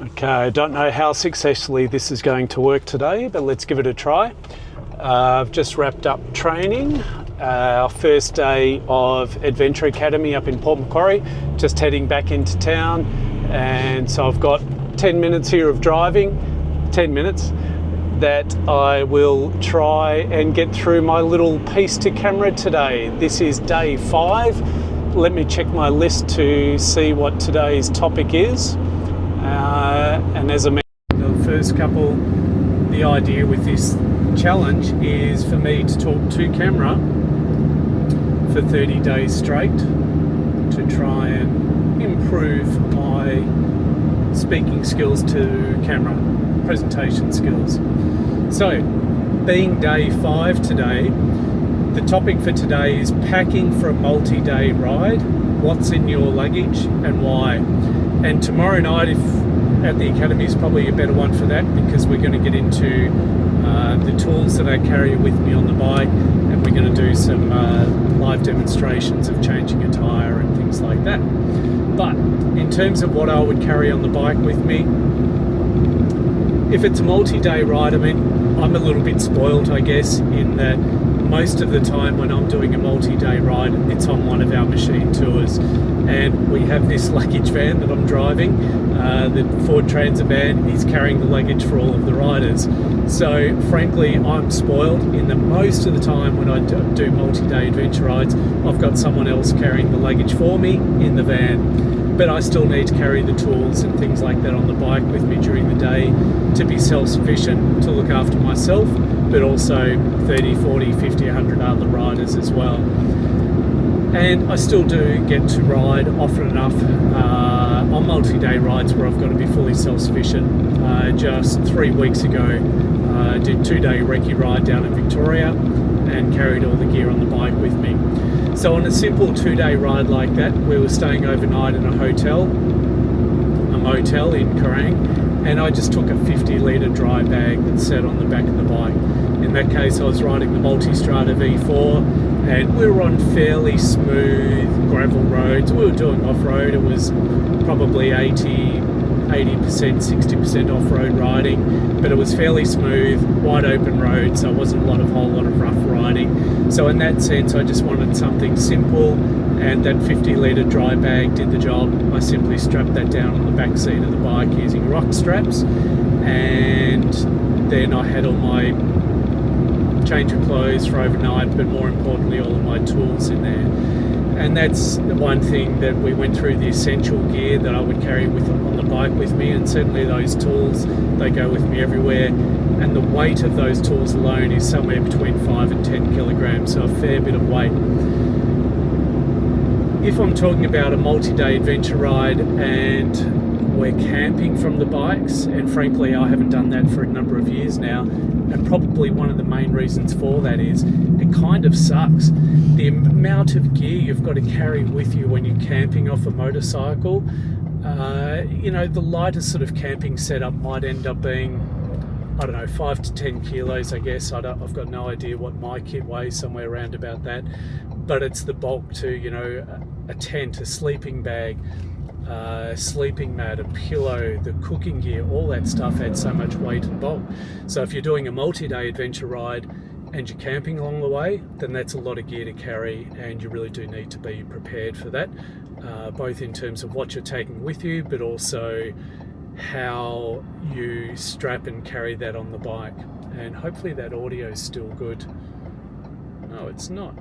Okay, I don't know how successfully this is going to work today, but let's give it a try. I've just wrapped up training, our first day of Adventure Academy up in Port Macquarie, just heading back into town. And so I've got 10 minutes here of driving, 10 minutes, that I will try and get through my little piece to camera today. This is day 5. Let me check my list to see what today's topic is. And as I mentioned, the first couple, the idea with this challenge is for me to talk to camera for 30 days straight to try and improve my speaking skills to camera, presentation skills. So, being day 5 today, the topic for today is packing for a multi-day ride. What's in your luggage and why? And tomorrow night, if at the Academy, is probably a better one for that, because we're going to get into the tools that I carry with me on the bike, and we're going to do some live demonstrations of changing a tyre and things like that. But in terms of what I would carry on the bike with me, if it's a multi-day ride, I mean, I'm a little bit spoiled, I guess, in that most of the time when I'm doing a multi-day ride, it's on one of our machine tours. And we have this luggage van that I'm driving, the Ford Transit van is carrying the luggage for all of the riders. So frankly, I'm spoiled in that most of the time when I do multi-day adventure rides, I've got someone else carrying the luggage for me in the van. But I still need to carry the tools and things like that on the bike with me during the day to be self-sufficient, to look after myself, but also 30, 40, 50, 100 other riders as well. And I still do get to ride often enough on multi-day rides where I've got to be fully self-sufficient. Just 3 weeks ago, I did a 2-day recce ride down in Victoria and carried all the gear on the bike with me. So on a simple 2-day ride like that, we were staying overnight in a motel in Kerrang, and I just took a 50-litre dry bag that sat on the back of the bike. In that case, I was riding the Multistrada V4, and we were on fairly smooth gravel roads. We were doing off-road. It was probably 80%, 60% off-road riding, but it was fairly smooth, wide open roads, so it wasn't a whole lot of rough riding. So in that sense, I just wanted something simple, and that 50-litre dry bag did the job. I simply strapped that down on the back seat of the bike using rock straps, and then I had all my change of clothes for overnight, but more importantly, all of my tools in there. And that's the one thing that we went through, the essential gear that I would carry on the bike with me, and certainly those tools, they go with me everywhere. And the weight of those tools alone is somewhere between 5 and 10 kilograms, so a fair bit of weight. If I'm talking about a multi-day adventure ride and we're camping from the bikes, and frankly I haven't done that for a number of years now, and probably one of the main reasons for that is it kind of sucks. The amount of gear you've got to carry with you when you're camping off a motorcycle, the lightest sort of camping setup might end up being, I don't know, 5 to 10 kilos, I guess. I've got no idea what my kit weighs, somewhere around about that. But it's the bulk too, a tent, a sleeping bag, sleeping mat, a pillow, the cooking gear, all that stuff adds so much weight and bulk. So if you're doing a multi-day adventure ride and you're camping along the way, then that's a lot of gear to carry, and you really do need to be prepared for that, both in terms of what you're taking with you, but also how you strap and carry that on the bike. And hopefully that audio is still good. No, it's not.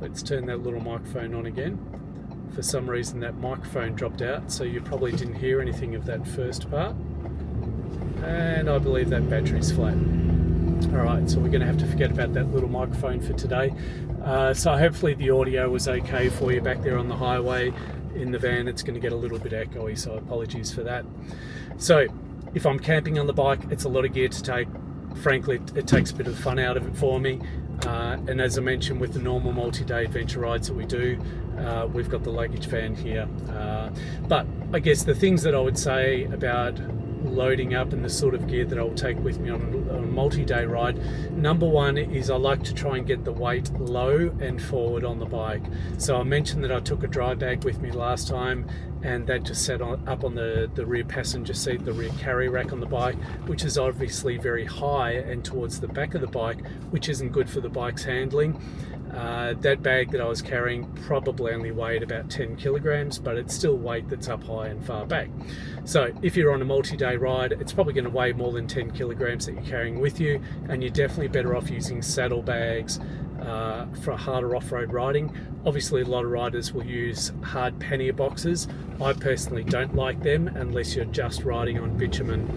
Let's turn that little microphone on again. For some reason that microphone dropped out, so you probably didn't hear anything of that first part. And I believe that battery's flat. Alright, so we're going to have to forget about that little microphone for today. So hopefully the audio was okay for you back there on the highway. In the van it's going to get a little bit echoey, so apologies for that. So if I'm camping on the bike, it's a lot of gear to take. Frankly, it takes a bit of fun out of it for me. And as I mentioned, with the normal multi-day adventure rides that we do, we've got the luggage van here. But I guess the things that I would say about loading up and the sort of gear that I'll take with me on a multi-day ride, number one is I like to try and get the weight low and forward on the bike. So I mentioned that I took a dry bag with me last time, and that just sat up on the rear passenger seat, the rear carry rack on the bike, which is obviously very high and towards the back of the bike, which isn't good for the bike's handling. That bag that I was carrying probably only weighed about 10 kilograms, but it's still weight that's up high and far back. So if you're on a multi-day ride, it's probably going to weigh more than 10 kilograms that you're carrying with you, and you're definitely better off using saddlebags for harder off-road riding. Obviously, a lot of riders will use hard pannier boxes. I personally don't like them unless you're just riding on bitumen.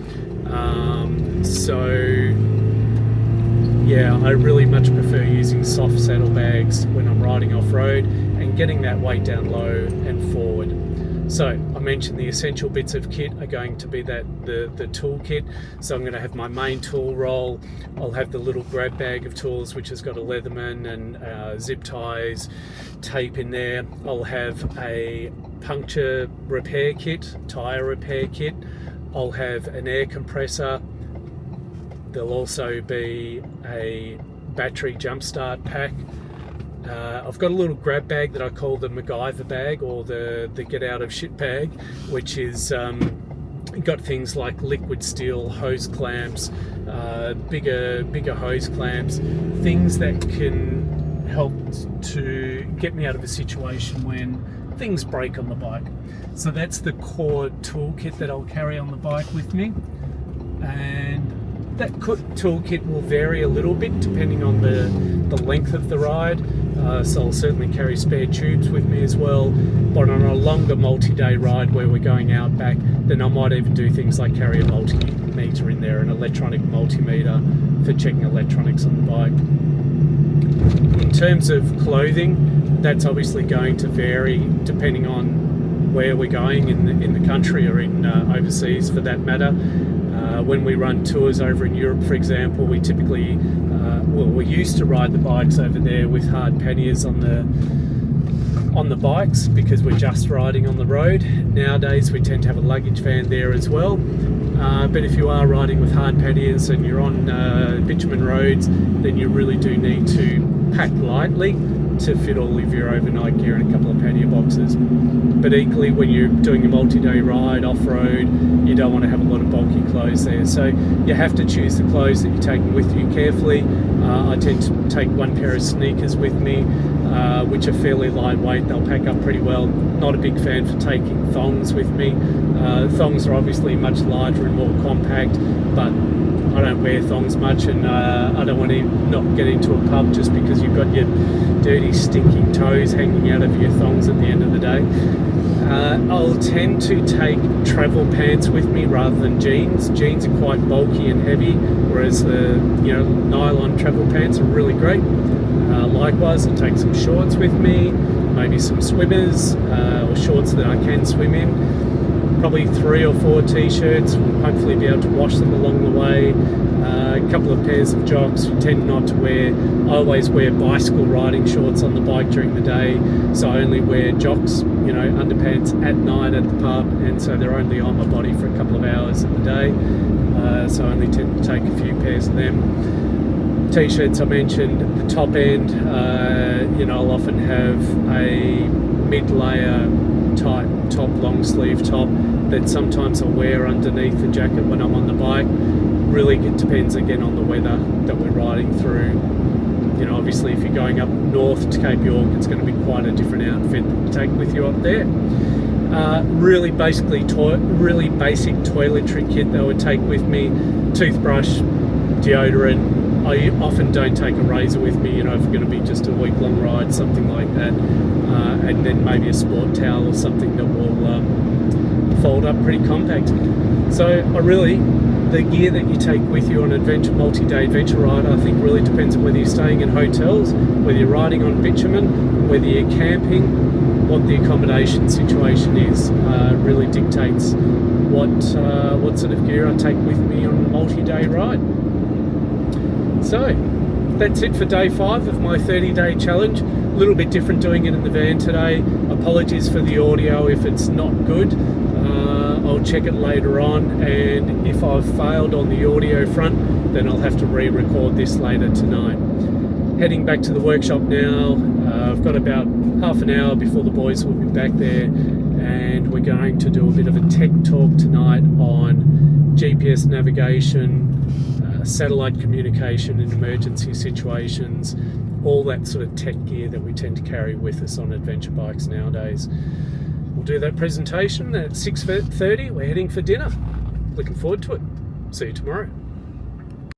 Yeah, I really much prefer using soft saddlebags when I'm riding off-road and getting that weight down low and forward. So I mentioned the essential bits of kit are going to be the tool kit. So I'm going to have my main tool roll. I'll have the little grab bag of tools, which has got a Leatherman and zip ties, tape in there. I'll have a puncture repair kit, tyre repair kit. I'll have an air compressor. There'll also be a battery jump start pack. I've got a little grab bag that I call the MacGyver bag, or the get out of shit bag, which is got things like liquid steel hose clamps, bigger hose clamps, things that can help to get me out of a situation when things break on the bike. So that's the core toolkit that I'll carry on the bike with me, and that toolkit will vary a little bit depending on the length of the ride. So I'll certainly carry spare tubes with me as well. But on a longer multi-day ride where we're going out back, then I might even do things like carry a multimeter in there, an electronic multimeter for checking electronics on the bike. In terms of clothing, that's obviously going to vary depending on where we're going in the country, or in overseas for that matter. When we run tours over in Europe, for example, we typically, we used to ride the bikes over there with hard panniers on the bikes because we're just riding on the road. Nowadays we tend to have a luggage van there as well. But if you are riding with hard panniers and you're on bitumen roads, then you really do need to pack lightly to fit all of your overnight gear in a couple of pannier boxes. But equally, when you're doing a multi-day ride off-road, you don't want to have a lot of bulky clothes there. So you have to choose the clothes that you're taking with you carefully. I tend to take one pair of sneakers with me, which are fairly lightweight. They'll pack up pretty well. Not a big fan for taking thongs with me. Thongs are obviously much larger and more compact, but I don't wear thongs much, and I don't want to not get into a pub just because you've got your dirty, stinking toes hanging out of your thongs at the end of the day. I'll tend to take travel pants with me rather than jeans. Jeans are quite bulky and heavy, whereas nylon travel pants are really great. Likewise, I'll take some shorts with me, maybe some swimmers or shorts that I can swim in. Probably 3 or 4 t-shirts. We'll hopefully be able to wash them along the way. A couple of pairs of jocks. We tend not to wear. I always wear bicycle riding shorts on the bike during the day, so I only wear jocks, underpants at night at the pub, and so they're only on my body for a couple of hours in the day. So I only tend to take a few pairs of them. T-shirts I mentioned. The top end, I'll often have a mid-layer type top, long sleeve top that sometimes I'll wear underneath the jacket when I'm on the bike. Really, it depends again on the weather that we're riding through. Obviously if you're going up north to Cape York, it's going to be quite a different outfit that you take with you up there. Really basic toiletry kit that I would take with me: toothbrush, deodorant. I often don't take a razor with me, if we're going to be just a week-long ride, something like that. And then maybe a sport towel or something that will fold up pretty compact. So the gear that you take with you on an multi-day adventure ride, I think really depends on whether you're staying in hotels, whether you're riding on bitumen, whether you're camping, what the accommodation situation is. Really dictates what sort of gear I take with me on a multi-day ride. So that's it for day 5 of my 30-day challenge. A little bit different doing it in the van today. Apologies for the audio if it's not good. I'll check it later on, and if I've failed on the audio front, then I'll have to re-record this later tonight. Heading back to the workshop now. I've got about half an hour before the boys will be back there, and we're going to do a bit of a tech talk tonight on GPS navigation, satellite communication in emergency situations, all that sort of tech gear that we tend to carry with us on adventure bikes nowadays. We'll do that presentation at 6:30. We're heading for dinner. Looking forward to it. See you tomorrow.